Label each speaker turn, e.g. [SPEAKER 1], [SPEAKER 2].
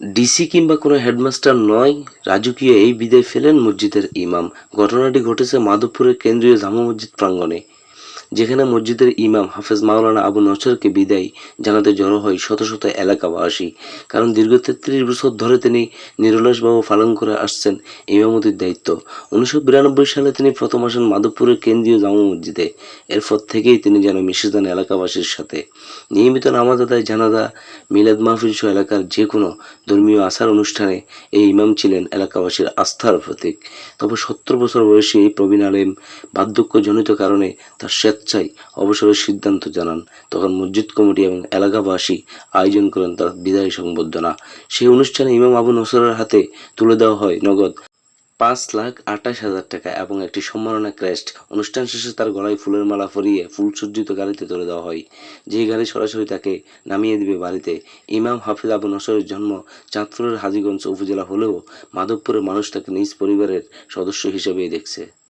[SPEAKER 1] DC কিংবা কোনো headmaster নয়, রাজকীয় এই বিদায় ফেলেন মসজিদের ইমাম। ঘটনাটি ঘটেছে মাধবপুরের কেন্দ্রীয় জামা মসজিদ প্রাঙ্গণে, যেখানে মসজিদের ইমাম হাফেজ মাওলানা আবু নছরকে বিদায় জানাতে জড়ো হয় শত শত এলাকাবাসী। কারণ দীর্ঘ ৩৩ বছর ধরে তিনি নিরলসভাবে পালন করে আসছেন ইমামতির দায়িত্ব। ১৯৯২ সালে তিনি প্রথম আসেন মাধবপুরের কেন্দ্রীয় জামা মসজিদে। এরপর থেকেই তিনি যেন মিশে যান এলাকাবাসীর সাথে। নিয়মিত নামাজ আদায়, জানাজা, মিলাদ মাহফিল সহ এলাকার যে কোনো ধর্মীয় আচার অনুষ্ঠানে এই ইমাম ছিলেন এলাকাবাসীর আস্থার প্রতীক। তবে ৭০ বছর বয়সী এই প্রবীণ আলেম বার্ধক্যজনিত কারণে তার স্বেচ্ছায় অবসরের সিদ্ধান্ত জানান। তখন মসজিদ কমিটি এবং এলাকাবাসী আয়োজন করেন তার বিদায় সংবর্ধনা। সেই অনুষ্ঠানে ইমাম আবু নছরের হাতে তুলে দেওয়া হয় নগদ ৫,২৮,০০০ টাকা এবং একটি সম্মাননা ক্রেস্ট। অনুষ্ঠান শেষে তার গলায় ফুলের মালা পরিয়ে ফুলসজ্জিত গাড়িতে তুলে দেওয়া হয়, যেই গাড়ি সরাসরি তাকে নামিয়ে দিবে বাড়িতে। ইমাম হাফিজ আবু নছরের জন্ম চাঁদপুরের হাজীগঞ্জ উপজেলা হলেও মাধবপুরের মানুষ তাকে নিজ পরিবারের সদস্য হিসেবেই দেখছে।